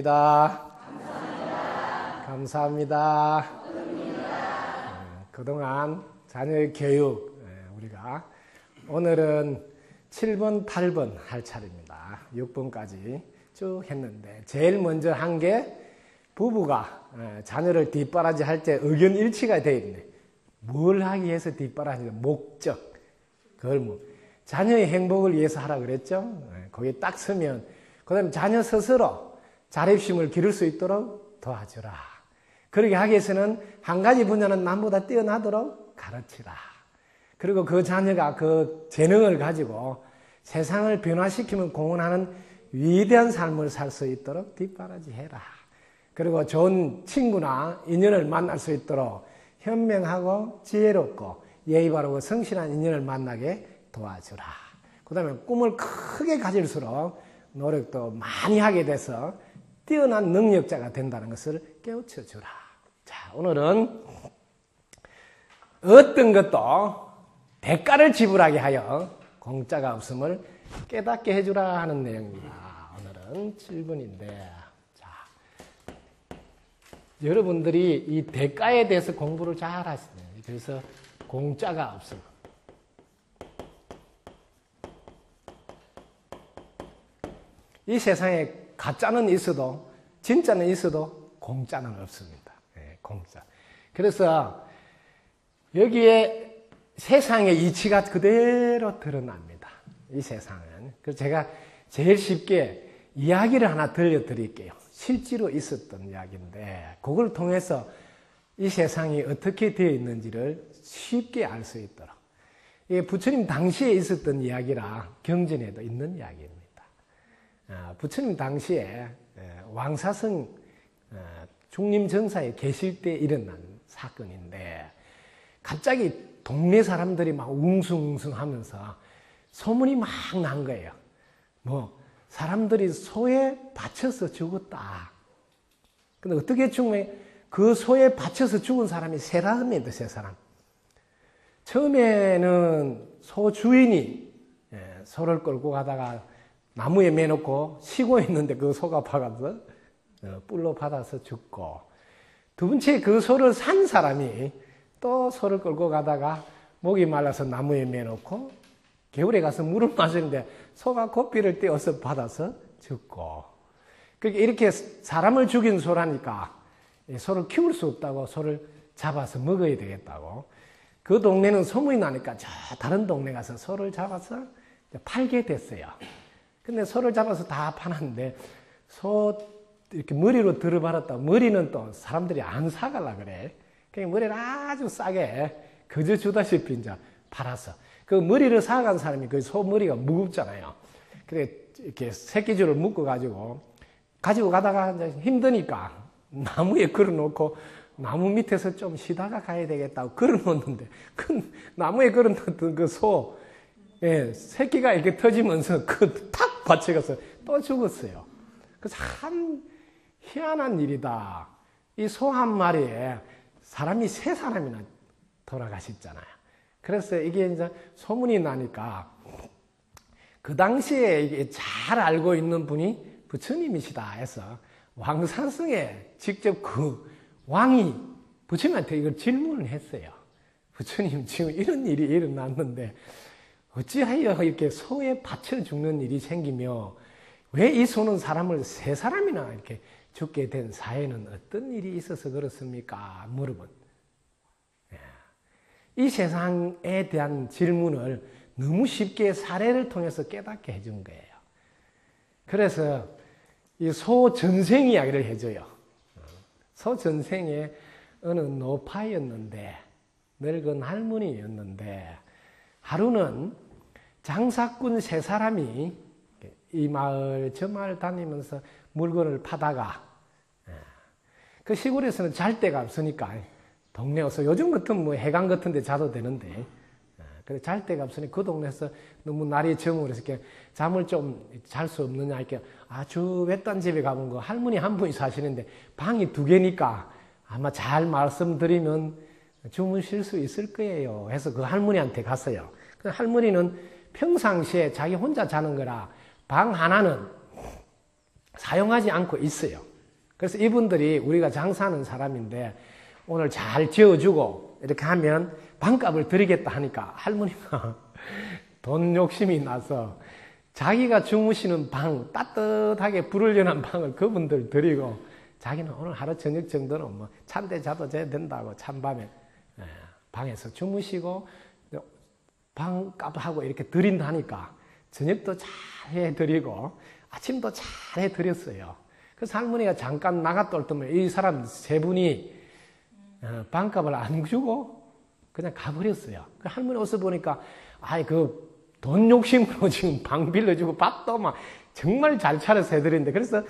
감사합니다. 감사합니다. 그동안 자녀의 교육 우리가 오늘은 7번, 8번 할 차례입니다. 6번까지 쭉 했는데 제일 먼저 한 게 부부가 자녀를 뒷바라지 할 때 의견 일치가 되어 있네. 뭘 하기 위해서 뒷바라지냐? 목적. 그걸 뭐 자녀의 행복을 위해서 하라 그랬죠. 거기에 딱 서면 그 다음에 자녀 스스로 자립심을 기를 수 있도록 도와주라. 그렇게 하기 위해서는 한 가지 분야는 남보다 뛰어나도록 가르치라. 그리고 그 자녀가 그 재능을 가지고 세상을 변화시키면 공헌하는 위대한 삶을 살 수 있도록 뒷바라지 해라. 그리고 좋은 친구나 인연을 만날 수 있도록 현명하고 지혜롭고 예의 바르고 성실한 인연을 만나게 도와주라. 그 다음에 꿈을 크게 가질수록 노력도 많이 하게 돼서 뛰어난 능력자가 된다는 것을 깨우쳐 주라. 자, 오늘은 어떤 것도 대가를 지불하게 하여 공짜가 없음을 깨닫게 해주라 하는 내용입니다. 오늘은 7번인데, 자, 여러분들이 이 대가에 대해서 공부를 잘 하시네요. 그래서 공짜가 없음. 이 세상에 가짜는 있어도 진짜는 있어도 공짜는 없습니다. 네, 공짜. 그래서 여기에 세상의 이치가 그대로 드러납니다. 이 세상은. 그래서 제가 제일 쉽게 이야기를 하나 들려드릴게요. 실제로 있었던 이야기인데 그걸 통해서 이 세상이 어떻게 되어 있는지를 쉽게 알 수 있도록. 이게 부처님 당시에 있었던 이야기라 경전에도 있는 이야기입니다. 부처님 당시에 왕사성 중림정사에 계실 때 일어난 사건인데 갑자기 동네 사람들이 막 웅숭웅숭 하면서 소문이 막 난 거예요. 뭐 사람들이 소에 받쳐서 죽었다. 근데 어떻게 죽냐? 그 소에 받쳐서 죽은 사람이 세 사람입니다. 세 사람. 처음에는 소 주인이 소를 끌고 가다가 나무에 매놓고 쉬고 있는데 그 소가 박아서 뿔로 받아서 죽고, 두 번째 그 소를 산 사람이 또 소를 끌고 가다가 목이 말라서 나무에 매놓고 겨울에 가서 물을 마시는데 소가 고삐를 떼어서 받아서 죽고. 그러니까 이렇게 사람을 죽인 소라니까 소를 키울 수 없다고 소를 잡아서 먹어야 되겠다고 그 동네는 소문이 나니까 저 다른 동네 가서 소를 잡아서 팔게 됐어요. 근데 소를 잡아서 다 파는데 소 이렇게 머리로 들어받았다고 머리는 또 사람들이 안 사갈라 그래. 그러니까 머리를 아주 싸게 거저 주다시피 이제 팔았어. 그 머리를 사간 사람이 그 소 머리가 무겁잖아요. 그래 이렇게 새끼줄을 묶어 가지고 가다가 이제 힘드니까 나무에 걸어놓고 나무 밑에서 좀 쉬다가 가야 되겠다고 걸어놓는데 그 나무에 걸어놓던 그 소 새끼가 이렇게 터지면서 그 탁 받쳐가서 또 죽었어요. 그래서 참 희한한 일이다. 이 소 한 마리에 사람이 세 사람이나 돌아가셨잖아요. 그래서 이게 이제 소문이 나니까 그 당시에 이게 잘 알고 있는 분이 부처님이시다 해서 왕사성에 직접 그 왕이 부처님한테 이걸 질문을 했어요. 부처님, 지금 이런 일이 일어났는데 어찌하여 이렇게 소에 받쳐 죽는 일이 생기며 왜 이 소는 사람을 세 사람이나 이렇게 죽게 된 사회는 어떤 일이 있어서 그렇습니까? 물어본. 이 세상에 대한 질문을 너무 쉽게 사례를 통해서 깨닫게 해준 거예요. 그래서 이 소 전생 이야기를 해줘요. 소 전생에 어느 노파였는데 늙은 할머니였는데 하루는 장사꾼 세 사람이 이 마을 저 마을 다니면서 물건을 파다가 그 시골에서는 잘 데가 없으니까 동네 와서 요즘 같은 뭐 해강 같은 데 자도 되는데 그래 잘 데가 없으니 그 동네에서 너무 날이 저물어서 이렇게 잠을 좀 잘 수 없느냐 이렇게 아주 외딴 집에 가본 거 할머니 한 분이 사시는데 방이 2개니까 아마 잘 말씀드리면 주무실 수 있을 거예요 해서 그 할머니한테 갔어요. 그 할머니는 평상시에 자기 혼자 자는 거라 방 하나는 사용하지 않고 있어요. 그래서 이분들이 우리가 장사하는 사람인데 오늘 잘 지어주고 이렇게 하면 반값을 드리겠다 하니까 할머니가 돈 욕심이 나서 자기가 주무시는 방, 따뜻하게 불을 연한 방을 그분들 드리고 자기는 오늘 하루 저녁 정도는 뭐 잠대 자도 자야 된다고 찬밤에 방에서 주무시고 방값하고 이렇게 드린다니까 저녁도 잘 해드리고 아침도 잘 해드렸어요. 그래서 할머니가 잠깐 나갔다 올 때면 이 사람 세 분이 방값을 안 주고 그냥 가버렸어요. 그 할머니 옷을 보니까 아이 그 돈 욕심으로 지금 방 빌려주고 밥도 막 정말 잘 차려서 해드리는데 그래서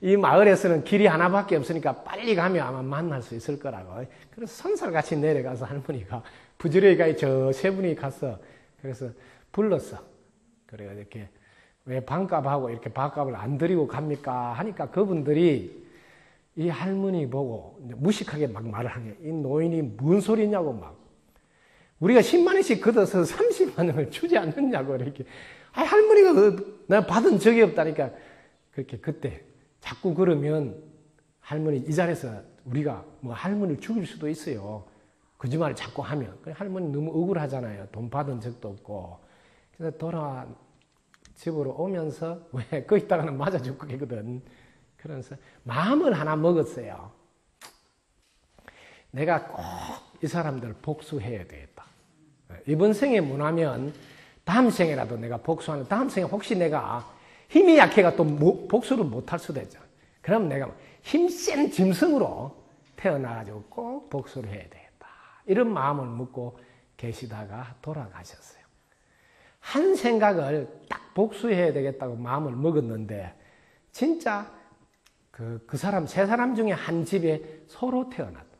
이 마을에서는 길이 하나밖에 없으니까 빨리 가면 아마 만날 수 있을 거라고. 그래서 선살같이 내려가서 할머니가 부지런히 저 세 분이 가서 그래서 불렀어. 그래가 이렇게 왜 방값하고 이렇게 밥값을 안 드리고 갑니까? 하니까 그분들이 이 할머니 보고 무식하게 막 말을 하네. 이 노인이 뭔 소리냐고 막. 우리가 10만 원씩 걷어서 30만 원을 주지 않느냐고 이렇게. 아, 할머니가 내가 받은 적이 없다니까. 그렇게 그때 자꾸 그러면 할머니 이 자리에서 우리가 뭐 할머니를 죽일 수도 있어요. 거짓말을 자꾸 하면. 할머니 너무 억울하잖아요. 돈 받은 적도 없고. 그래서 집으로 오면서 왜 거기다가는 맞아 죽고 있거든. 그래서 마음을 하나 먹었어요. 내가 꼭 이 사람들 복수해야 되겠다. 이번 생에 못하면 다음 생에라도 내가 복수하는 다음 생에 혹시 내가 힘이 약해가 또 복수를 못할 수도 있죠. 그럼 내가 힘센 짐승으로 태어나가지고 꼭 복수를 해야 되겠다. 이런 마음을 먹고 계시다가 돌아가셨어요. 한 생각을 딱 복수해야 되겠다고 마음을 먹었는데 진짜 그 사람 세 사람 중에 한 집에 소로 태어났다.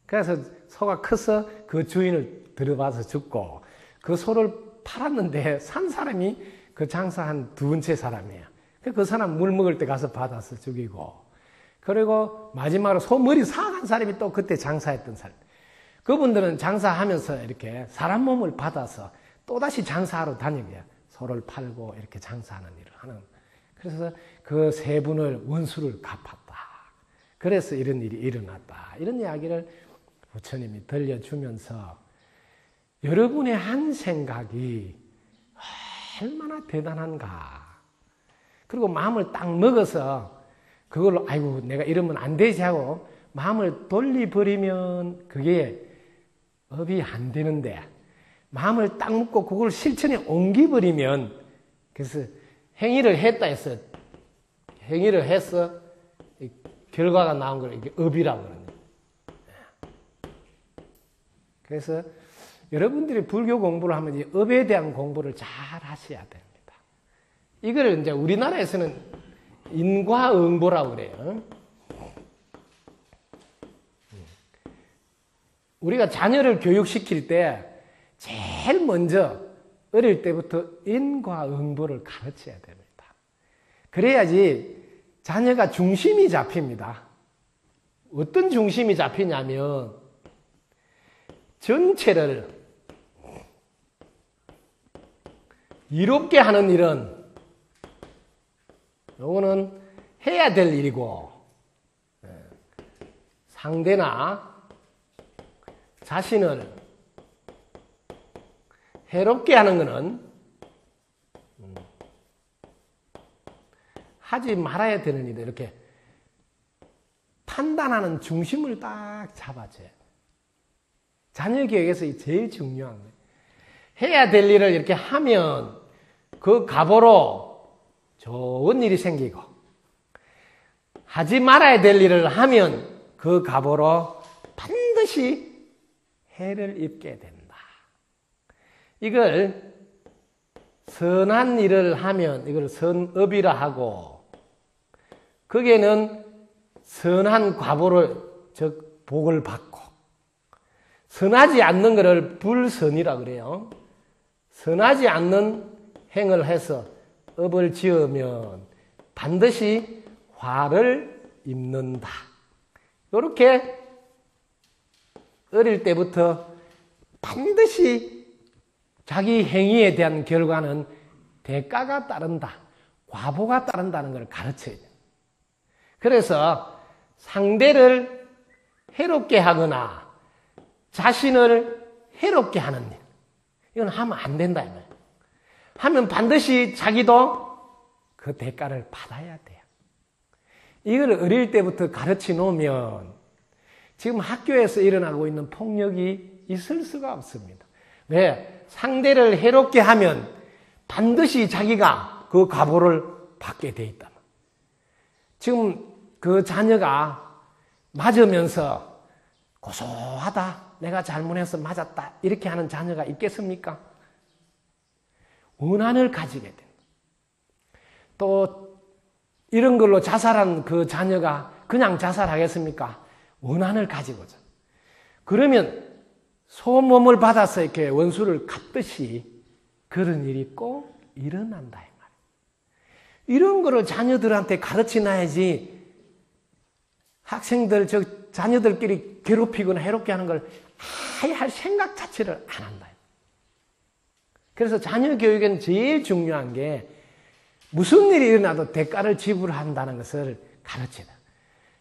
그래서 소가 커서 그 주인을 들어봐서 죽고 그 소를 팔았는데 산 사람이 그 장사한 두 번째 사람이에요. 그 사람 물 먹을 때 가서 받아서 죽이고 그리고 마지막으로 소 머리 사간 사람이 또 그때 장사했던 사람. 그분들은 장사하면서 이렇게 사람 몸을 받아서 또다시 장사하러 다니고요. 소를 팔고 이렇게 장사하는 일을 하는. 그래서 그 세 분을 원수를 갚았다. 그래서 이런 일이 일어났다. 이런 이야기를 부처님이 들려주면서 여러분의 한 생각이 얼마나 대단한가. 그리고 마음을 딱 먹어서 그걸로 아이고 내가 이러면 안 되지 하고 마음을 돌려버리면 그게 업이 안 되는데 마음을 딱 먹고 그걸 실천에 옮겨버리면 그래서 행위를 했다 해서 행위를 해서 결과가 나온 걸 이게 업이라고 그러는 거예요. 그래서 여러분들이 불교 공부를 하면 이 업에 대한 공부를 잘 하셔야 됩니다. 이걸 이제 우리나라에서는 인과응보라고 그래요. 우리가 자녀를 교육시킬 때 제일 먼저 어릴 때부터 인과응보를 가르쳐야 됩니다. 그래야지 자녀가 중심이 잡힙니다. 어떤 중심이 잡히냐면 전체를 이롭게 하는 일은 요거는 해야 될 일이고 상대나 자신을 해롭게 하는 것은 하지 말아야 되는 일이다. 이렇게 판단하는 중심을 딱 잡아줘요. 자녀 교육에서 제일 중요한 거예요. 해야 될 일을 이렇게 하면 그 가보로 좋은 일이 생기고 하지 말아야 될 일을 하면 그 가보로 반드시 해를 입게 된다. 이걸 선한 일을 하면 이걸 선업이라 하고 거기에는 선한 과보를 즉 복을 받고 선하지 않는 것을 불선이라 그래요. 선하지 않는 행을 해서 업을 지으면 반드시 화를 입는다. 이렇게 어릴 때부터 반드시 자기 행위에 대한 결과는 대가가 따른다. 과보가 따른다는 걸 가르쳐야 돼요. 그래서 상대를 해롭게 하거나 자신을 해롭게 하는 일, 이건 하면 안 된다. 하면 반드시 자기도 그 대가를 받아야 돼요. 이걸 어릴 때부터 가르쳐 놓으면 지금 학교에서 일어나고 있는 폭력이 있을 수가 없습니다. 왜? 상대를 해롭게 하면 반드시 자기가 그 과보를 받게 돼 있다. 지금 그 자녀가 맞으면서 고소하다, 내가 잘못해서 맞았다, 이렇게 하는 자녀가 있겠습니까? 원한을 가지게 된다. 또 이런 걸로 자살한 그 자녀가 그냥 자살하겠습니까? 원한을 가지고자. 그러면 소몸을 받아서 이렇게 원수를 갚듯이 그런 일이 꼭 일어난다. 이런 거를 자녀들한테 가르쳐 놔야지 학생들, 자녀들끼리 괴롭히거나 해롭게 하는 걸 아예 할 생각 자체를 안 한다. 그래서 자녀 교육에는 제일 중요한 게 무슨 일이 일어나도 대가를 지불한다는 것을 가르쳐다.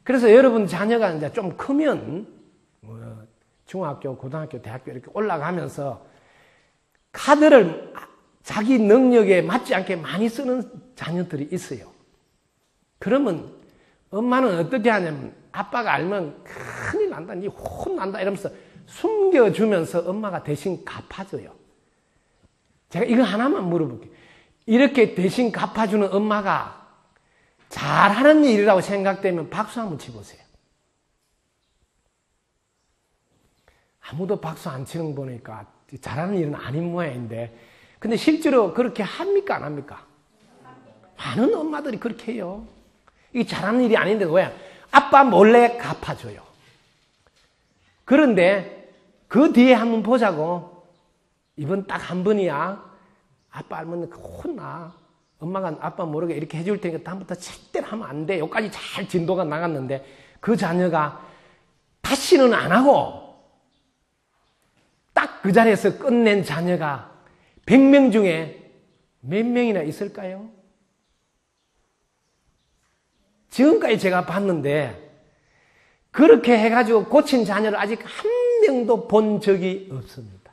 그래서 여러분 자녀가 이제 좀 크면 중학교, 고등학교, 대학교 이렇게 올라가면서 카드를 자기 능력에 맞지 않게 많이 쓰는 자녀들이 있어요. 그러면 엄마는 어떻게 하냐면 아빠가 알면 큰일 난다, 니 혼난다 이러면서 숨겨주면서 엄마가 대신 갚아줘요. 제가 이거 하나만 물어볼게요. 이렇게 대신 갚아주는 엄마가 잘하는 일이라고 생각되면 박수 한번 치보세요. 아무도 박수 안 치는 거 보니까 잘하는 일은 아닌 모양인데, 근데 실제로 그렇게 합니까, 안 합니까? 많은 엄마들이 그렇게 해요. 이게 잘하는 일이 아닌데 왜? 아빠 몰래 갚아줘요. 그런데 그 뒤에 한번 보자고. 이번 딱 한 번이야. 아빠 알면 혼나. 엄마가 아빠 모르게 이렇게 해줄 테니까 다음부터 절대로 하면 안 돼. 여기까지 잘 진도가 나갔는데 그 자녀가 다시는 안 하고 딱 그 자리에서 끝낸 자녀가 100명 중에 몇 명이나 있을까요? 지금까지 제가 봤는데 그렇게 해가지고 고친 자녀를 아직 한 명도 본 적이 없습니다.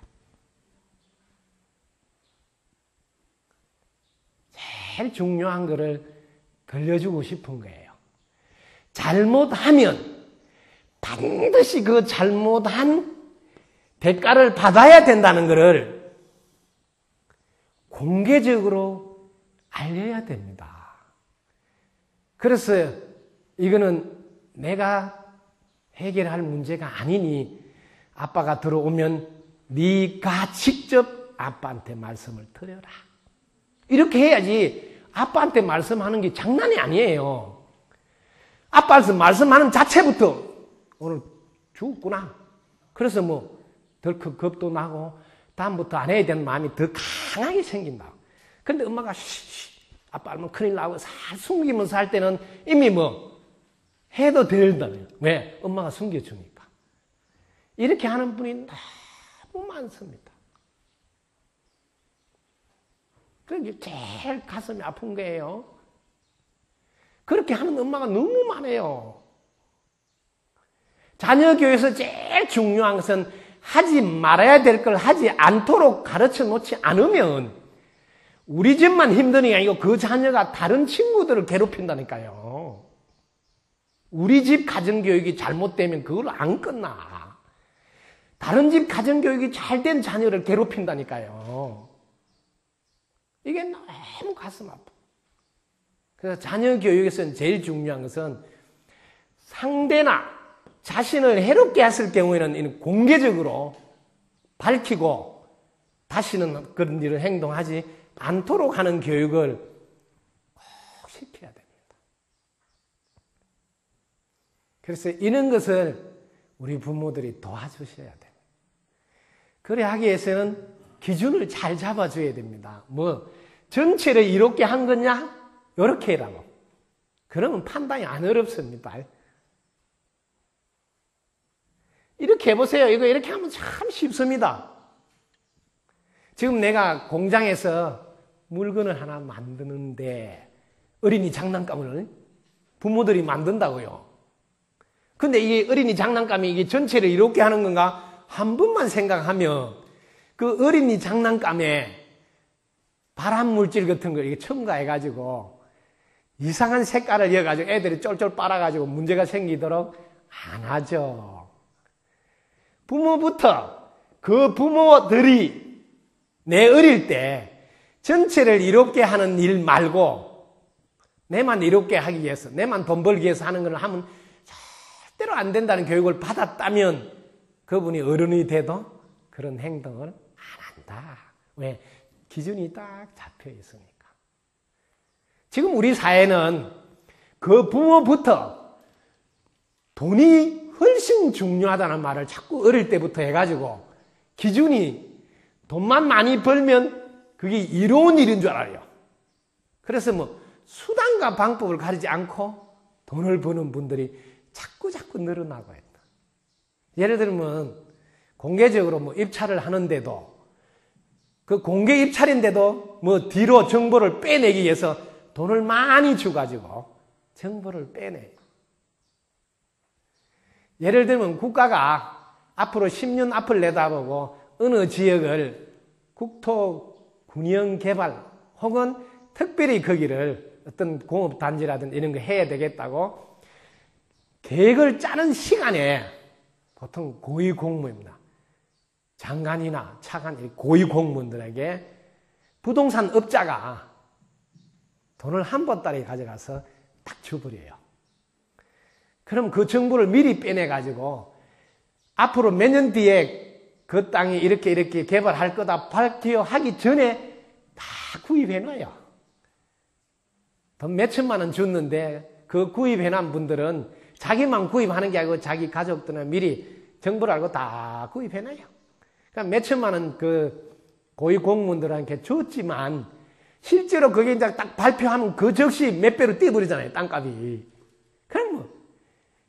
제일 중요한 거를 들려주고 싶은 거예요. 잘못하면 반드시 그 잘못한 대가를 받아야 된다는 것을 공개적으로 알려야 됩니다. 그래서 이거는 내가 해결할 문제가 아니니 아빠가 들어오면 네가 직접 아빠한테 말씀을 드려라. 이렇게 해야지 아빠한테 말씀하는 게 장난이 아니에요. 아빠한테 말씀하는 자체부터 오늘 죽었구나. 그래서 뭐 덜컥 겁도 나고 다음부터 안 해야 되는 마음이 더 강하게 생긴다. 근데 엄마가 아빠 알면 큰일 나고 살 숨기면서 할 때는 이미 뭐 해도 된다며. 왜? 엄마가 숨겨주니까. 이렇게 하는 분이 너무 많습니다. 그게 제일 가슴이 아픈 거예요. 그렇게 하는 엄마가 너무 많아요. 자녀 교육에서 제일 중요한 것은 하지 말아야 될 걸 하지 않도록 가르쳐 놓지 않으면 우리 집만 힘든 게 아니고 그 자녀가 다른 친구들을 괴롭힌다니까요. 우리 집 가정교육이 잘못되면 그걸로 안 끝나. 다른 집 가정교육이 잘된 자녀를 괴롭힌다니까요. 이게 너무 가슴 아파. 그래서 자녀 교육에서는 제일 중요한 것은 상대나 자신을 해롭게 했을 경우에는 공개적으로 밝히고 다시는 그런 일을 행동하지 않도록 하는 교육을 꼭 시켜야 됩니다. 그래서 이런 것을 우리 부모들이 도와주셔야 됩니다. 그래 하기 위해서는 기준을 잘 잡아줘야 됩니다. 뭐 전체를 이롭게 한 거냐? 이렇게 해라고. 그러면 판단이 안 어렵습니다. 이렇게 해보세요. 이거 이렇게 하면 참 쉽습니다. 지금 내가 공장에서 물건을 하나 만드는데 어린이 장난감을 부모들이 만든다고요. 근데 이게 어린이 장난감이 이게 전체를 이렇게 하는 건가? 한 번만 생각하면 그 어린이 장난감에 발암물질 같은 거 이게 첨가해가지고 이상한 색깔을 이어가지고 애들이 쫄쫄 빨아가지고 문제가 생기도록 안 하죠. 부모부터 그 부모들이 내 어릴 때 전체를 이롭게 하는 일 말고 내만 이롭게 하기 위해서, 내만 돈 벌기 위해서 하는 걸 하면 절대로 안 된다는 교육을 받았다면 그분이 어른이 돼도 그런 행동을 안 한다. 왜? 기준이 딱 잡혀 있으니까. 지금 우리 사회는 그 부모부터 돈이 훨씬 중요하다는 말을 자꾸 어릴 때부터 해가지고 기준이 돈만 많이 벌면 그게 이로운 일인 줄 알아요. 그래서 뭐 수단과 방법을 가리지 않고 돈을 버는 분들이 자꾸 늘어나고 있다. 예를 들면 공개적으로 뭐 입찰을 하는데도 그 공개 입찰인데도 뭐 뒤로 정보를 빼내기 위해서 돈을 많이 주가지고 정보를 빼내요. 예를 들면 국가가 앞으로 10년 앞을 내다보고 어느 지역을 국토균형 개발 혹은 특별히 거기를 어떤 공업단지라든 이런 거 해야 되겠다고 계획을 짜는 시간에 보통 고위공무입니다. 장관이나 차관, 고위공무원들에게 부동산 업자가 돈을 한 보따리 가져가서 딱 줘버려요. 그럼 그 정보를 미리 빼내가지고 앞으로 몇 년 뒤에 그 땅이 이렇게 개발할 거다 발표하기 전에 다 구입해놔요. 돈 몇천만 원 줬는데 그 구입해놓은 분들은 자기만 구입하는 게 아니고 자기 가족들은 미리 정보를 알고 다 구입해놔요. 그러니까 몇천만 원 그 고위공무원들한테 줬지만 실제로 그게 이제 딱 발표하면 그 즉시 몇 배로 뛰어버리잖아요, 땅값이. 그럼 뭐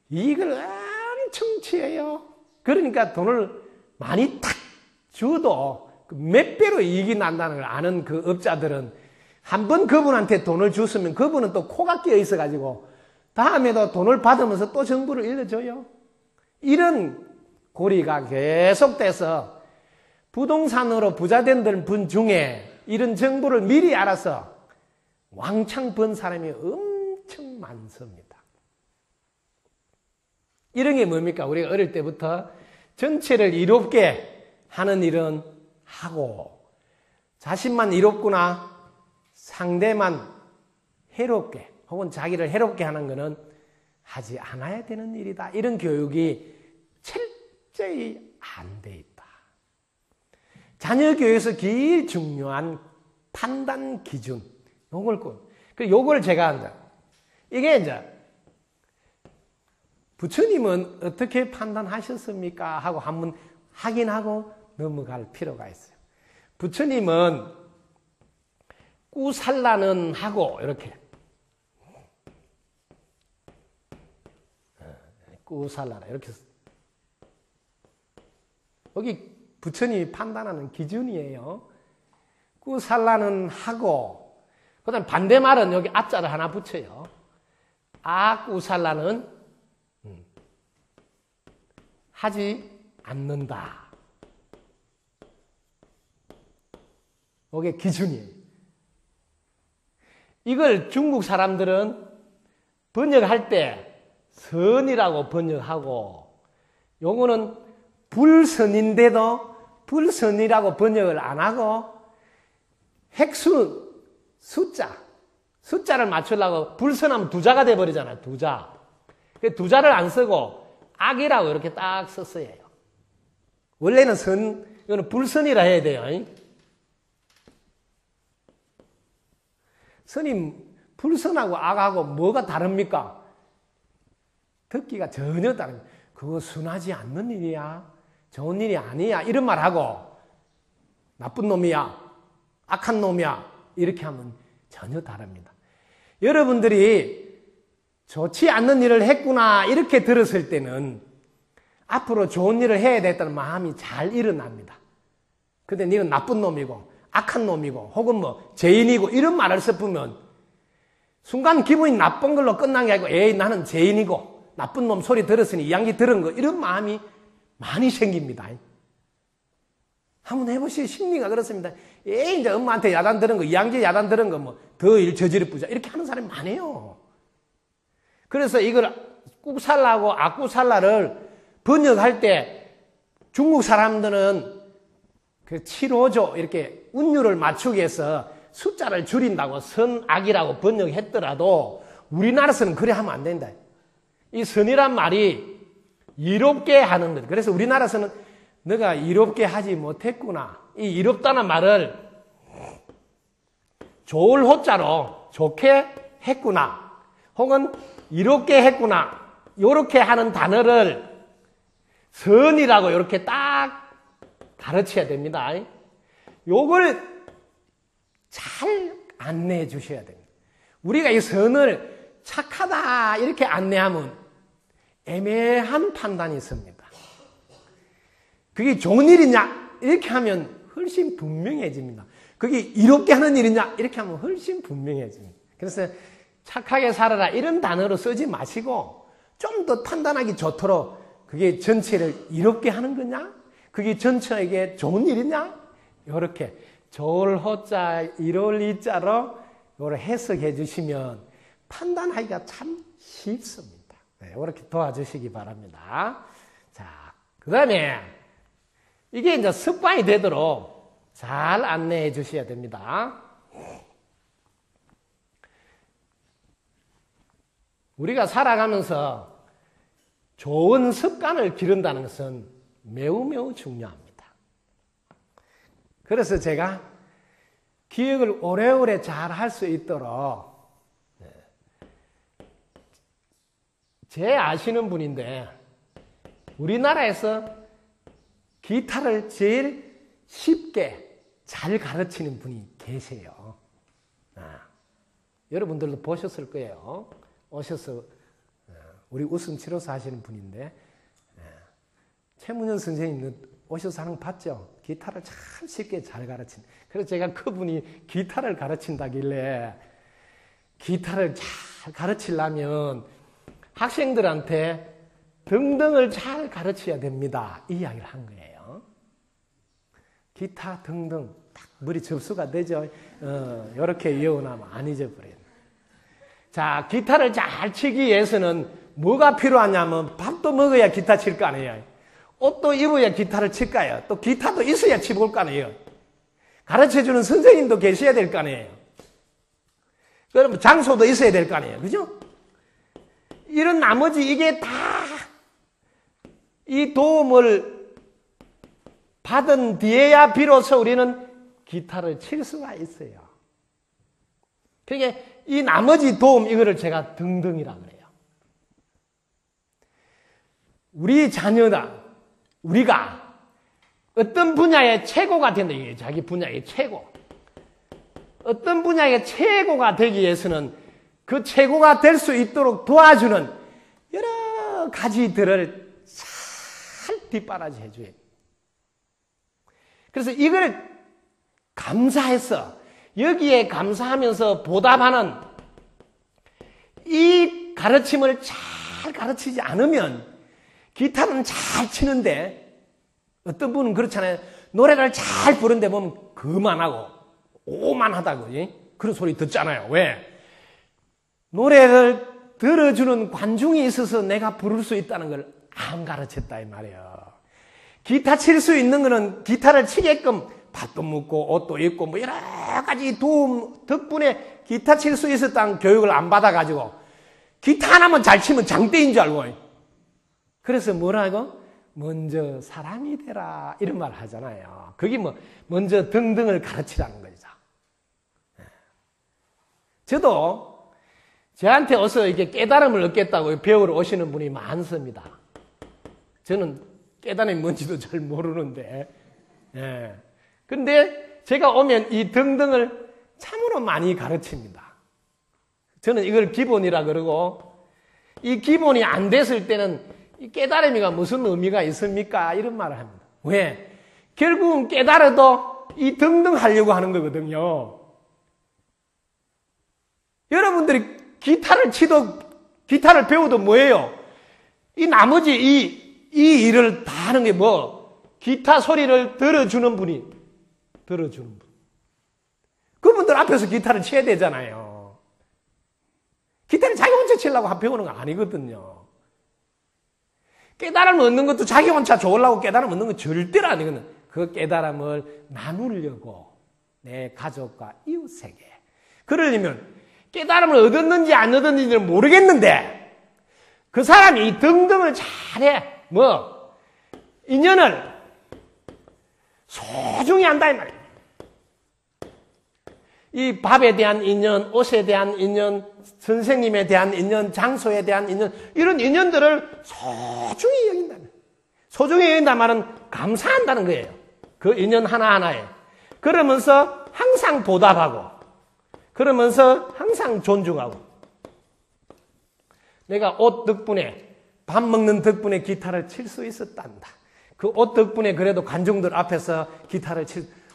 이익을 엄청 취해요. 그러니까 돈을 많이 탁 줘도 몇 배로 이익이 난다는 걸 아는 그 업자들은 한번 그분한테 돈을 줬으면 그분은 또 코가 끼어 있어가지고 다음에도 돈을 받으면서 또 정보를 일러줘요. 이런 고리가 계속돼서 부동산으로 부자된 분 중에 이런 정보를 미리 알아서 왕창 번 사람이 엄청 많습니다. 이런 게 뭡니까? 우리가 어릴 때부터 전체를 이롭게 하는 일은 하고 자신만 이롭구나 상대만 해롭게 혹은 자기를 해롭게 하는 것은 하지 않아야 되는 일이다. 이런 교육이 철저히 안 돼 있다. 자녀 교육에서 제일 중요한 판단 기준 요걸 제가 한다. 이게 이제 부처님은 어떻게 판단하셨습니까? 하고 한번 확인하고 넘어갈 필요가 있어요. 부처님은 꾸살라는 하고 이렇게 꾸살라라 이렇게 여기 부처님이 판단하는 기준이에요. 꾸살라는 하고 그 다음 반대말은 여기 아자를 하나 붙여요. 꾸살라는 하지 않는다. 이게 기준이에요. 이걸 중국 사람들은 번역할 때 선이라고 번역하고 요거는 불선인데도 불선이라고 번역을 안 하고 획수 숫자를 맞추려고 불선하면 두자가 돼버리잖아요. 두자. 그 두자를 안 쓰고 악이라고 이렇게 딱 썼어요. 원래는 이거는 불선이라 해야 돼요. 스님, 불선하고 악하고 뭐가 다릅니까? 듣기가 전혀 다릅니다. 그거 순하지 않는 일이야. 좋은 일이 아니야. 이런 말 하고 나쁜 놈이야. 악한 놈이야. 이렇게 하면 전혀 다릅니다. 여러분들이 좋지 않는 일을 했구나 이렇게 들었을 때는 앞으로 좋은 일을 해야 되겠다는 마음이 잘 일어납니다. 근데 너는 나쁜 놈이고 악한 놈이고 혹은 뭐 죄인이고 이런 말을 섞으면 순간 기분이 나쁜 걸로 끝난 게 아니고 에이 나는 죄인이고 나쁜 놈 소리 들었으니 이야기 들은 거 이런 마음이 많이 생깁니다. 한번 해보시오. 심리가 그렇습니다. 에이 이제 엄마한테 야단 들은 거 이양제 야단 들은 거 뭐 더 일 저지를 부자 이렇게 하는 사람이 많아요. 그래서 이걸 꾹살라하고 아꾹살라를 번역할 때 중국 사람들은 그 7~5조 이렇게 운율을 맞추기 위해서 숫자를 줄인다고 선악이라고 번역했더라도 우리나라에서는 그래 하면 안 된다. 이 선이란 말이 이롭게 하는 것. 그래서 우리나라에서는 너가 이롭게 하지 못했구나. 이 이롭다는 말을 좋을 호자로 좋게 했구나. 혹은 이롭게 했구나. 요렇게 하는 단어를 선이라고 이렇게 딱 가르쳐야 됩니다. 요걸 잘 안내해 주셔야 됩니다. 우리가 이 선을 착하다 이렇게 안내하면 애매한 판단이 있습니다. 그게 좋은 일이냐 이렇게 하면 훨씬 분명해집니다. 그게 이롭게 하는 일이냐 이렇게 하면 훨씬 분명해집니다. 그래서 착하게 살아라 이런 단어로 쓰지 마시고 좀 더 판단하기 좋도록 그게 전체를 이롭게 하는 거냐? 그게 전체에게 좋은 일이냐? 이렇게 좋을 호자, 이로울 이자로 이걸 해석해 주시면 판단하기가 참 쉽습니다. 네, 이렇게 도와주시기 바랍니다. 자, 그 다음에 이게 이제 습관이 되도록 잘 안내해 주셔야 됩니다. 우리가 살아가면서 좋은 습관을 기른다는 것은 매우 중요합니다. 그래서 제가 기억을 오래오래 잘 할 수 있도록 제 아시는 분인데 우리나라에서 기타를 제일 쉽게 잘 가르치는 분이 계세요. 여러분들도 보셨을 거예요. 오셔서 우리 웃음 치료사 하시는 분인데 최문현 선생님 오셔서 하는 거 봤죠? 기타를 참 쉽게 잘 가르친. 그래서 제가 그분이 기타를 가르친다길래 기타를 잘 가르치려면 학생들한테 등등을 잘 가르쳐야 됩니다. 이 이야기를 한 거예요. 기타 등등 딱 머리 접수가 되죠. 이렇게 이어나면 안 잊어버려요. 자, 기타를 잘 치기 위해서는 뭐가 필요하냐면 밥도 먹어야 기타 칠 거 아니에요. 옷도 입어야 기타를 칠 거예요. 또 기타도 있어야 치볼 거 아니에요. 가르쳐주는 선생님도 계셔야 될 거 아니에요. 그럼 장소도 있어야 될 거 아니에요. 그죠? 이런 나머지 이게 다 이 도움을 받은 뒤에야 비로소 우리는 기타를 칠 수가 있어요. 그러니까 이 나머지 도움 이거를 제가 등등이라 그래요. 우리 자녀다. 우리가 어떤 분야의 최고가 된다. 이게 자기 분야의 최고. 어떤 분야의 최고가 되기 위해서는 그 최고가 될 수 있도록 도와주는 여러 가지들을 잘 뒷바라지 해줘야 돼요. 그래서 이걸 감사해서 여기에 감사하면서 보답하는 이 가르침을 잘 가르치지 않으면 기타는 잘 치는데 어떤 분은 그렇잖아요. 노래를 잘 부르는데 보면 그만하고 오만하다고 그런 소리 듣잖아요. 왜? 노래를 들어주는 관중이 있어서 내가 부를 수 있다는 걸 안 가르쳤다 이 말이에요. 기타 칠 수 있는 거는 기타를 치게끔 밥도 먹고 옷도 입고 뭐 여러 가지 도움 덕분에 기타 칠 수 있었다는 교육을 안 받아가지고 기타 하나만 잘 치면 장대인 줄 알고 그래서 뭐라고? 먼저 사람이 되라 이런 말 하잖아요. 그게 뭐 먼저 등등을 가르치라는 거죠. 저도 저한테 어서 이렇게 깨달음을 얻겠다고 배우러 오시는 분이 많습니다. 저는 깨달음이 뭔지도 잘 모르는데 근데 제가 오면 이 등등을 참으로 많이 가르칩니다. 저는 이걸 기본이라 그러고 이 기본이 안 됐을 때는 이 깨달음이가 무슨 의미가 있습니까? 이런 말을 합니다. 왜? 결국은 깨달아도 이 등등 하려고 하는 거거든요. 여러분들이 기타를 배워도 뭐예요? 이 나머지 이 일을 다 하는 게 뭐? 기타 소리를 들어주는 분. 그분들 앞에서 기타를 쳐야 되잖아요. 기타를 자기 혼자 치려고 배우는 거 아니거든요. 깨달음을 얻는 것도 자기 혼자 좋으려고 깨달음 얻는 건 절대로 아니거든요. 그 깨달음을 나누려고 내 가족과 이웃에게. 그러려면 깨달음을 얻었는지 안 얻었는지는 모르겠는데 그 사람이 이 등등을 잘해. 인연을 소중히 한다 이 말이에요. 이 밥에 대한 인연, 옷에 대한 인연, 선생님에 대한 인연, 장소에 대한 인연, 이런 인연들을 소중히 여긴다는. 소중히 여긴다는 말은 감사한다는 거예요. 그 인연 하나하나에. 그러면서 항상 보답하고, 그러면서 항상 존중하고. 내가 옷 덕분에, 밥 먹는 덕분에 기타를 칠 수 있었단다. 그 옷 덕분에 그래도 관중들 앞에서 기타를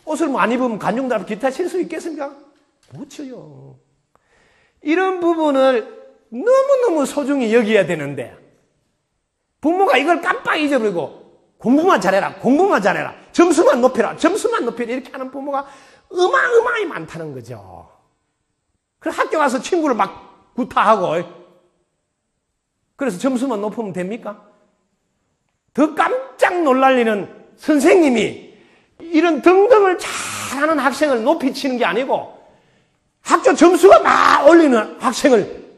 옷을 안 입으면 관중들 앞에 기타 칠 수 있겠습니까? 못 쳐요. 이런 부분을 너무너무 소중히 여겨야 되는데 부모가 이걸 깜빡 잊어버리고 공부만 잘해라, 점수만 높여라 이렇게 하는 부모가 어마어마하게 많다는 거죠. 그래서 학교 가서 친구를 막 구타하고 그래서 점수만 높으면 됩니까? 더 깜짝 놀랄 일은 선생님이 이런 등등을 잘하는 학생을 높이 치는 게 아니고 학교 점수가 막 올리는 학생을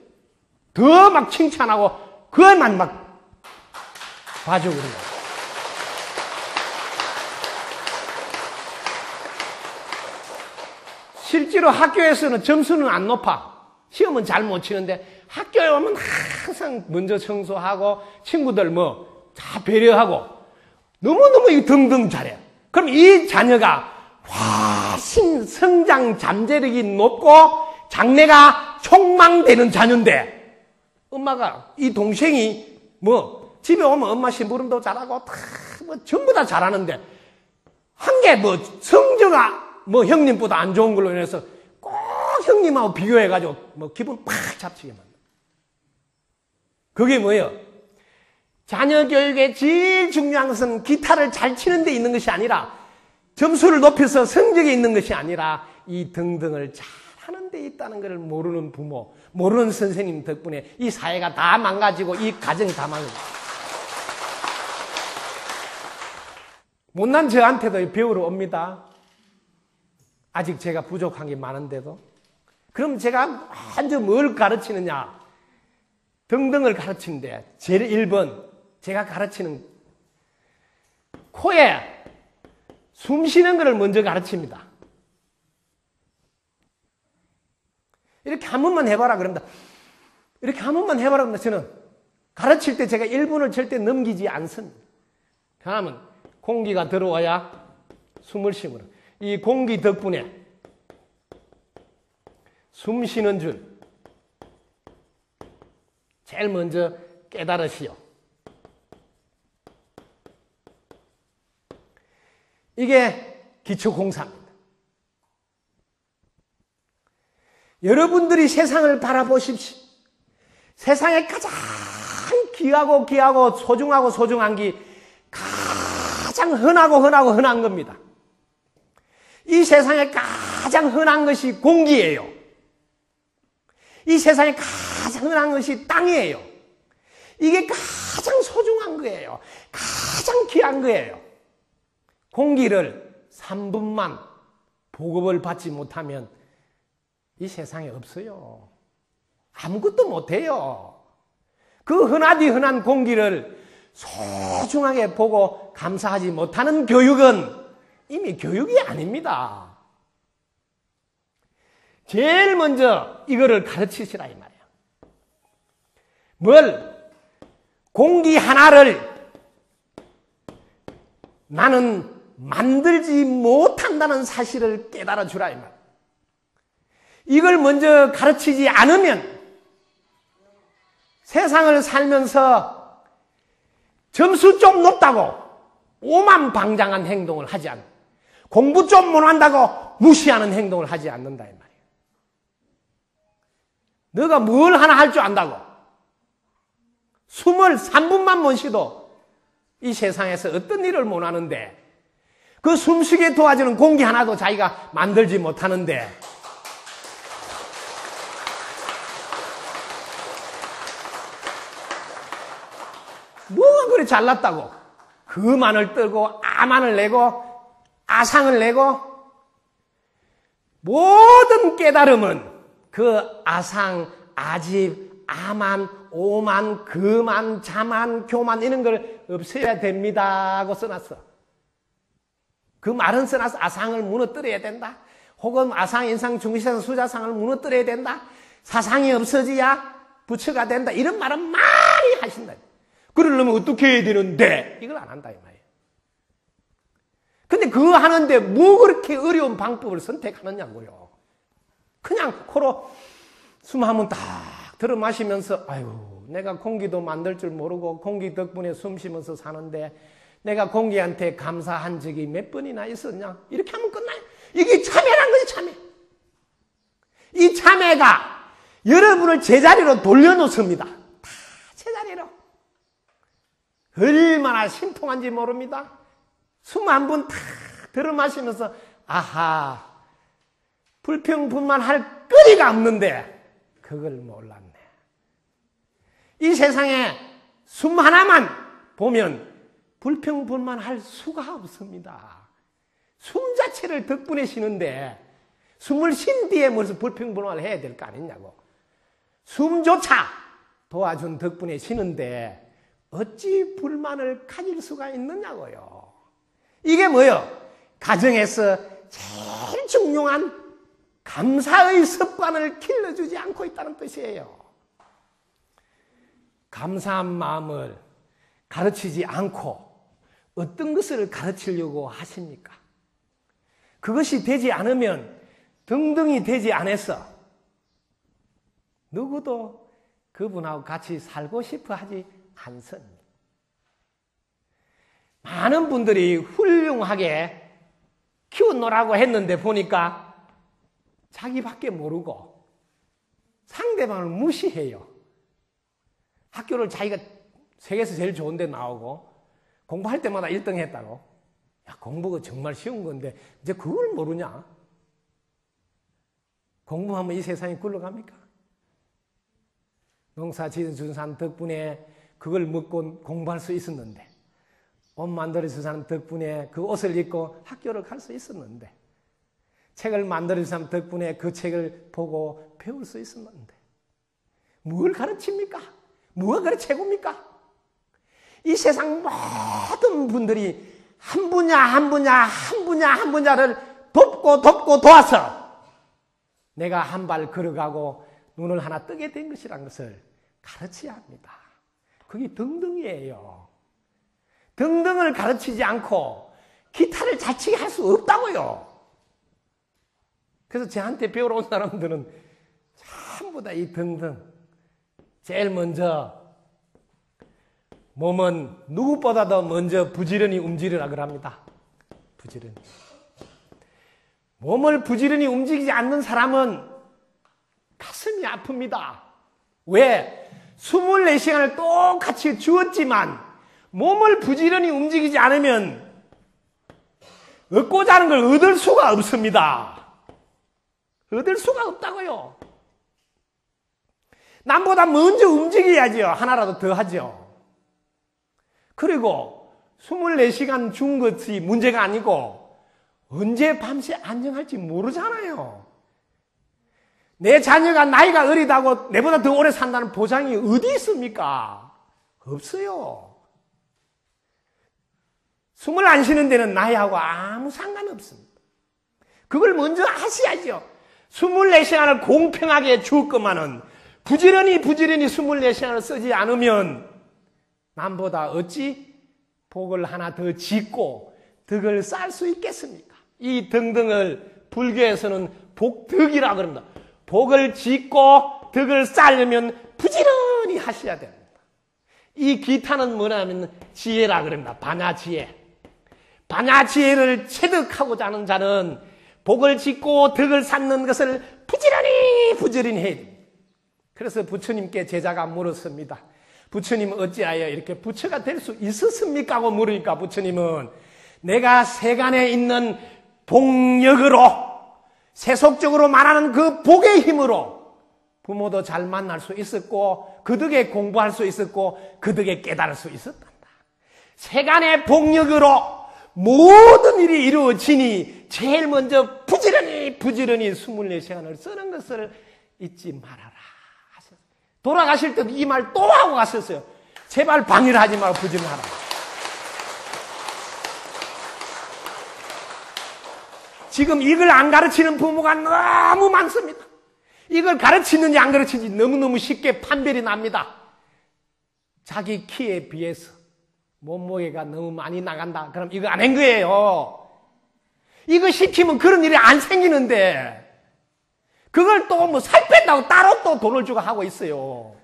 더 막 칭찬하고 그것만 막 봐주고 그런 거예요. 실제로 학교에서는 점수는 안 높아. 시험은 잘 못 치는데 학교에 오면 항상 먼저 청소하고 친구들 다 배려하고 너무너무 등등 잘해. 그럼 이 자녀가 훨씬 성장 잠재력이 높고 장래가 촉망되는 자녀인데 엄마가 이 동생이 집에 오면 엄마 심부름도 잘하고 다 전부 다 잘하는데 한 게 성적아 형님보다 안 좋은 걸로 인해서 꼭 형님하고 비교해가지고 기분 팍 잡치게 만든다. 그게 뭐예요? 자녀 교육에 제일 중요한 것은 기타를 잘 치는 데 있는 것이 아니라 점수를 높여서 성적에 있는 것이 아니라 이 등등을 잘하는 데 있다는 것을 모르는 부모, 모르는 선생님 덕분에 이 사회가 다 망가지고 이 가정이 다 망가지고 못난 저한테도 배우러 옵니다. 아직 제가 부족한 게 많은데도. 그럼 제가 먼저 뭘 가르치느냐? 등등을 가르치는데 제일 1번 제가 가르치는 코에 숨 쉬는 것을 먼저 가르칩니다. 이렇게 한 번만 해봐라 그럽니다. 이렇게 한 번만 해봐라 그럽니다. 저는 가르칠 때 제가 1분을 절대 넘기지 않습니다. 그러면 공기가 들어와야 숨을 쉬므로 이 공기 덕분에 숨 쉬는 줄 제일 먼저 깨달으시오. 이게 기초공사입니다. 여러분들이 세상을 바라보십시오. 세상에 가장 귀하고 소중한 게 가장 흔한 겁니다. 이 세상에 가장 흔한 것이 공기예요. 이 세상에 가장 흔한 것이 땅이에요. 이게 가장 소중한 거예요. 가장 귀한 거예요. 공기를 3분만 보급을 받지 못하면 이 세상에 없어요. 아무것도 못해요. 그 흔한 공기를 소중하게 보고 감사하지 못하는 교육은 이미 교육이 아닙니다. 제일 먼저 이거를 가르치시라 이 말이에요. 공기 하나를 나는 만들지 못한다는 사실을 깨달아 주라 이 말이에요. 이걸 먼저 가르치지 않으면 세상을 살면서 점수 좀 높다고 오만방장한 행동을 하지 않는다. 공부 좀 못한다고 무시하는 행동을 하지 않는다 이 말이에요. 너가 뭘 하나 할 줄 안다고. 숨을 3분만 못 쉬도 이 세상에서 어떤 일을 못 하는데, 그 숨쉬게 도와주는 공기 하나도 자기가 만들지 못하는데, 뭐가 그리 잘났다고. 그만을 떨고 아만을 내고 아상을 내고, 모든 깨달음은 그 아상, 아집, 아만, 오만, 그만, 자만, 교만 이런 걸 없애야 됩니다 하고 써놨어. 그 말은 써놨어. 아상을 무너뜨려야 된다. 혹은 아상, 인상, 중시상, 수자상을 무너뜨려야 된다. 사상이 없어져야 부처가 된다. 이런 말은 많이 하신다. 그러려면 어떻게 해야 되는데 이걸 안 한다 이 말이에요. 근데 그거 하는데 뭐 그렇게 어려운 방법을 선택하느냐고요. 그냥 코로 숨 한번 딱 들어 마시면서 아유, 내가 공기도 만들 줄 모르고 공기 덕분에 숨 쉬면서 사는데 내가 공기한테 감사한 적이 몇 번이나 있었냐? 이렇게 하면 끝나요. 이게 참회란 거지, 참회. 이 참회가 여러분을 제자리로 돌려놓습니다. 다 제자리로. 얼마나 신통한지 모릅니다. 숨 한 번 탁 들어 마시면서 아하, 불평불만할 거리가 없는데 그걸 몰랐네. 이 세상에 숨 하나만 보면 불평불만할 수가 없습니다. 숨 자체를 덕분에 쉬는데 숨을 쉰 뒤에 무슨 불평불만을 해야 될 거 아니냐고. 숨조차 도와준 덕분에 쉬는데 어찌 불만을 가질 수가 있느냐고요. 이게 뭐요? 가정에서 제일 중요한 감사의 습관을 길러주지 않고 있다는 뜻이에요. 감사한 마음을 가르치지 않고 어떤 것을 가르치려고 하십니까? 그것이 되지 않으면 등등이 되지 않아서 누구도 그분하고 같이 살고 싶어 하지 않습니다. 많은 분들이 훌륭하게 키워놓으라고 했는데 보니까 자기밖에 모르고 상대방을 무시해요. 학교를 자기가 세계에서 제일 좋은 데 나오고 공부할 때마다 1등 했다고. 야, 공부가 정말 쉬운 건데 이제 그걸 모르냐? 공부하면 이 세상이 굴러갑니까? 농사 지은 사람 덕분에 그걸 먹고 공부할 수 있었는데, 옷 만들어준 사람 덕분에 그 옷을 입고 학교를 갈 수 있었는데, 책을 만들어준 사람 덕분에 그 책을 보고 배울 수 있었는데, 뭘 가르칩니까? 뭐가 그래 최고입니까? 이 세상 모든 분들이 한 분야를 돕고 도와서 내가 한 발 걸어가고 눈을 하나 뜨게 된 것이라는 것을 가르쳐야 합니다. 그게 등등이에요. 등등을 가르치지 않고 기타를 잘 치게 할 수 없다고요. 그래서 저한테 배우러 온 사람들은 전부 다 이 등등. 제일 먼저 몸은 누구보다도 먼저 부지런히 움직이라 그럽니다. 부지런히. 몸을 부지런히 움직이지 않는 사람은 가슴이 아픕니다. 왜? 24시간을 똑같이 주었지만 몸을 부지런히 움직이지 않으면 얻고자 하는 걸 얻을 수가 없습니다. 얻을 수가 없다고요. 남보다 먼저 움직여야죠. 하나라도 더 하죠. 그리고 24시간 준 것이 문제가 아니고 언제 밤새 안정할지 모르잖아요. 내 자녀가 나이가 어리다고 내보다 더 오래 산다는 보장이 어디 있습니까? 없어요. 숨을 안 쉬는 데는 나이하고 아무 상관없습니다. 그걸 먼저 하셔야죠. 24시간을 공평하게 줄 것만은 부지런히 24시간을 쓰지 않으면 남보다 어찌 복을 하나 더 짓고 덕을 쌓을 수 있겠습니까? 이 등등을 불교에서는 복덕이라고 합니다. 복을 짓고 덕을 쌓으려면 부지런히 하셔야 됩니다. 이 기타는 뭐냐면 지혜라 그럽니다. 반야지혜. 반야지혜를 체득하고자 하는 자는 복을 짓고 덕을 쌓는 것을 부지런히 해야 됩니다. 그래서 부처님께 제자가 물었습니다. 부처님 어찌하여 이렇게 부처가 될 수 있었습니까? 하고 물으니까 부처님은 내가 세간에 있는 복력으로 세속적으로 말하는 그 복의 힘으로 부모도 잘 만날 수 있었고 그 덕에 공부할 수 있었고 그 덕에 깨달을 수 있었단다. 세간의 복력으로 모든 일이 이루어지니 제일 먼저 부지런히 24시간을 쓰는 것을 잊지 말아라 하셨어요. 돌아가실 때도 이 말 또 하고 가셨어요. 제발 방일하지 말고 부지런하라. 지금 이걸 안 가르치는 부모가 너무 많습니다. 이걸 가르치는지 안 가르치는지 너무너무 쉽게 판별이 납니다. 자기 키에 비해서 몸무게가 너무 많이 나간다. 그럼 이거 안 한 거예요. 이거 시키면 그런 일이 안 생기는데 그걸 또 뭐 살 뺀다고 따로 또 돈을 주고 하고 있어요.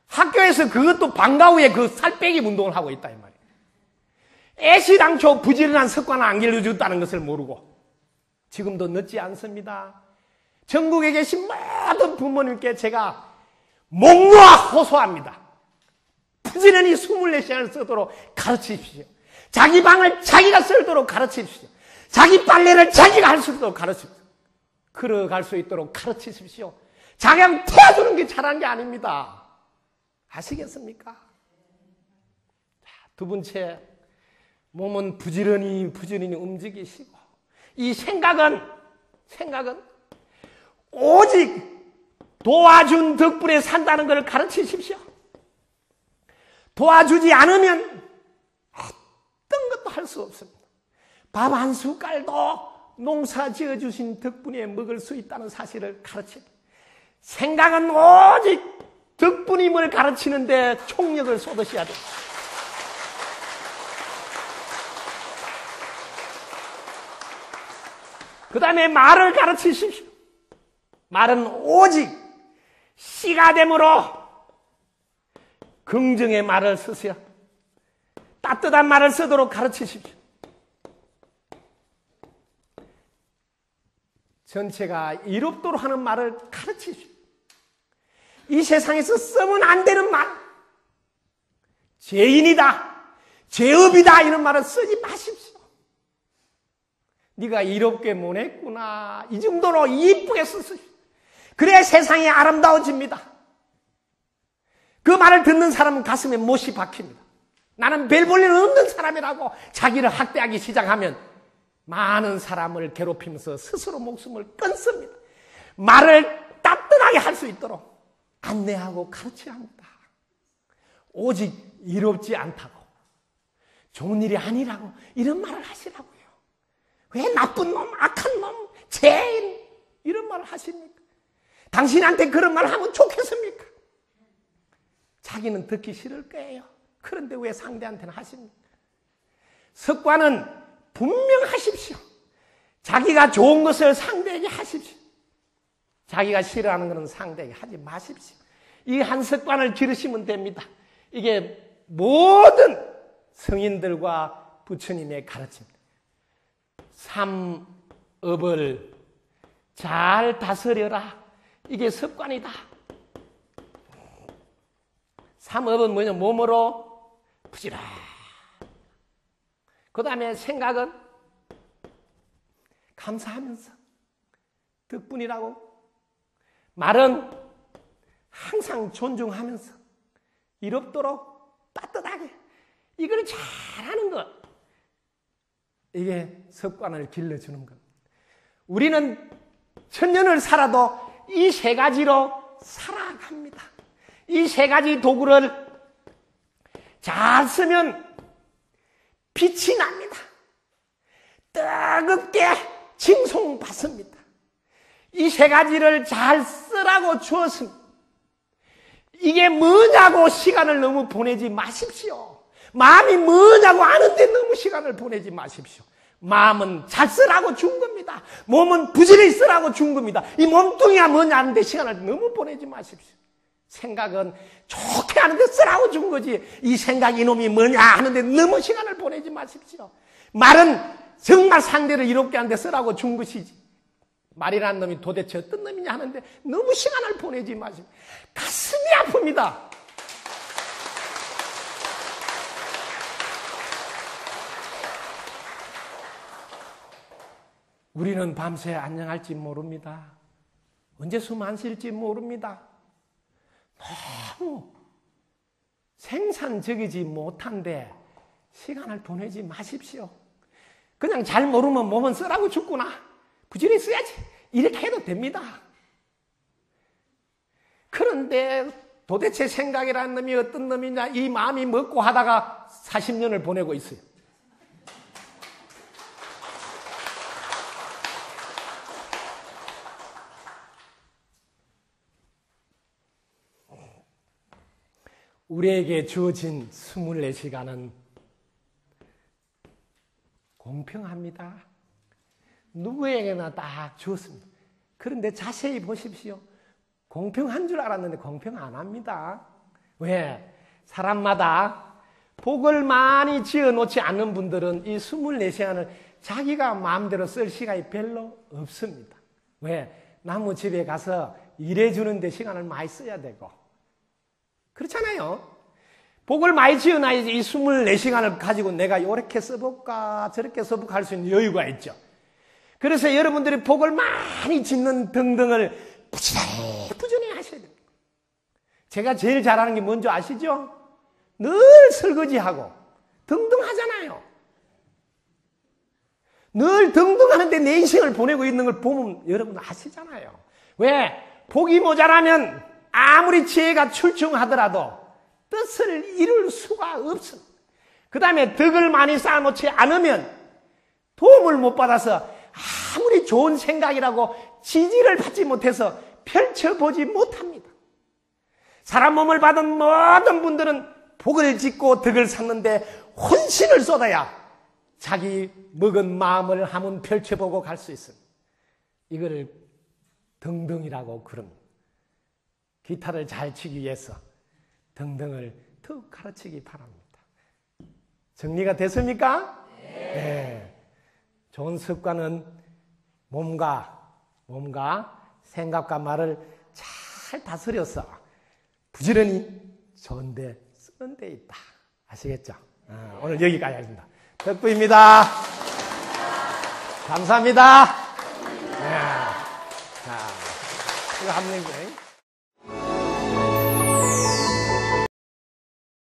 학교에서 그것도 방과 후에 그 살 빼기 운동을 하고 있다 이 말이에요. 애시당초 부지런한 습관을 안 길러줬다는 것을 모르고 지금도 늦지 않습니다. 전국에 계신 모든 부모님께 제가 목 놓아 호소합니다. 부지런히 24시간을 쓰도록 가르치십시오. 자기 방을 자기가 쓰도록 가르치십시오. 자기 빨래를 자기가 할 수 있도록 가르치십시오. 걸어갈 수 있도록 가르치십시오. 자기가 태워주는 게 잘한 게 아닙니다. 아시겠습니까? 두 번째, 몸은 부지런히 움직이시고 이 생각은 오직 도와준 덕분에 산다는 것을 가르치십시오. 도와주지 않으면 어떤 것도 할 수 없습니다. 밥 한 숟갈도 농사 지어주신 덕분에 먹을 수 있다는 사실을 가르칩니다. 생각은 오직 덕분임을 가르치는데 총력을 쏟으셔야 됩니다. 그 다음에 말을 가르치십시오. 말은 오직 씨가 되므로 긍정의 말을 쓰세요. 따뜻한 말을 쓰도록 가르치십시오. 전체가 이롭도록 하는 말을 가르치십시오. 이 세상에서 쓰면 안 되는 말, 죄인이다, 죄업이다 이런 말을 쓰지 마십시오. 네가 이롭게 못했구나 이 정도로 이쁘게 쓰십시오. 그래야 세상이 아름다워집니다. 그 말을 듣는 사람은 가슴에 못이 박힙니다. 나는 별 볼 일 없는 사람이라고 자기를 학대하기 시작하면 많은 사람을 괴롭히면서 스스로 목숨을 끊습니다. 말을 따뜻하게 할 수 있도록 안내하고 가르쳐야 합니다. 오직 이롭지 않다고 좋은 일이 아니라고 이런 말을 하시라고요. 왜 나쁜 놈, 악한 놈, 죄인 이런 말을 하십니까? 당신한테 그런 말을 하면 좋겠습니까? 자기는 듣기 싫을 거예요. 그런데 왜 상대한테는 하십니까? 습관은 분명하십시오. 자기가 좋은 것을 상대에게 하십시오. 자기가 싫어하는 것은 상대에게 하지 마십시오. 이 한 습관을 기르시면 됩니다. 이게 모든 성인들과 부처님의 가르침입니다. 삼업을 잘 다스려라. 이게 습관이다. 삼업은 뭐냐? 몸으로 부지런히. 그 다음에 생각은 감사하면서 덕분이라고. 말은 항상 존중하면서 이롭도록 따뜻하게. 이걸 잘하는 것. 이게 습관을 길러주는 것. 우리는 천년을 살아도 이 세 가지로 살아갑니다. 이 세 가지 도구를 잘 쓰면 빛이 납니다. 뜨겁게 칭송받습니다. 이 세 가지를 잘 쓰라고 주었습니다. 이게 뭐냐고 시간을 너무 보내지 마십시오. 마음이 뭐냐고 아는데 너무 시간을 보내지 마십시오. 마음은 잘 쓰라고 준 겁니다. 몸은 부지런히 쓰라고 준 겁니다. 이 몸뚱이가 뭐냐 하는데 시간을 너무 보내지 마십시오. 생각은 좋게 하는데 쓰라고 준 거지. 이 생각 이놈이 뭐냐 하는데 너무 시간을 보내지 마십시오. 말은 정말 상대를 이롭게 하는데 쓰라고 준 것이지. 말이라는 놈이 도대체 어떤 놈이냐 하는데 너무 시간을 보내지 마시고 가슴이 아픕니다. 우리는 밤새 안녕할지 모릅니다. 언제 숨 안 쉴지 모릅니다. 너무 생산적이지 못한데 시간을 보내지 마십시오. 그냥 잘 모르면 몸은 쓰라고 죽구나. 부지런히 써야지. 이렇게 해도 됩니다. 그런데 도대체 생각이라는 놈이 어떤 놈이냐 이 마음이 먹고 하다가 40년을 보내고 있어요. 우리에게 주어진 24시간은 공평합니다. 누구에게나 딱 주었습니다. 그런데 자세히 보십시오. 공평한 줄 알았는데 공평 안 합니다. 왜? 사람마다 복을 많이 지어놓지 않는 분들은 이 24시간을 자기가 마음대로 쓸 시간이 별로 없습니다. 왜? 나무 집에 가서 일해주는데 시간을 많이 써야 되고 그렇잖아요. 복을 많이 지어놔야지 이 24시간을 가지고 내가 이렇게 써볼까 저렇게 써볼까 할 수 있는 여유가 있죠. 그래서 여러분들이 복을 많이 짓는 등등을 부지런히 하셔야 됩니다. 제가 제일 잘하는 게 뭔지 아시죠? 늘 설거지하고 등등 하잖아요. 늘 등등 하는데 내 인생을 보내고 있는 걸 보면 여러분 아시잖아요. 왜? 복이 모자라면 아무리 지혜가 출중하더라도 뜻을 이룰 수가 없습니다. 그 다음에 덕을 많이 쌓아놓지 않으면 도움을 못 받아서 아무리 좋은 생각이라고 지지를 받지 못해서 펼쳐보지 못합니다. 사람 몸을 받은 모든 분들은 복을 짓고 덕을 쌓는데 혼신을 쏟아야 자기 먹은 마음을 한번 펼쳐보고 갈 수 있습니다. 이거를 등등이라고 그럽니다. 기타를 잘 치기 위해서 등등을 더 가르치기 바랍니다. 정리가 됐습니까? 네. 좋은 습관은 몸과 생각과 말을 잘 다스려서 부지런히 좋은데 쓰는 데 있다. 아시겠죠? 오늘 여기까지 하겠습니다. 덕부입니다. 감사합니다. 네. 자, 이거 한번 해보세요.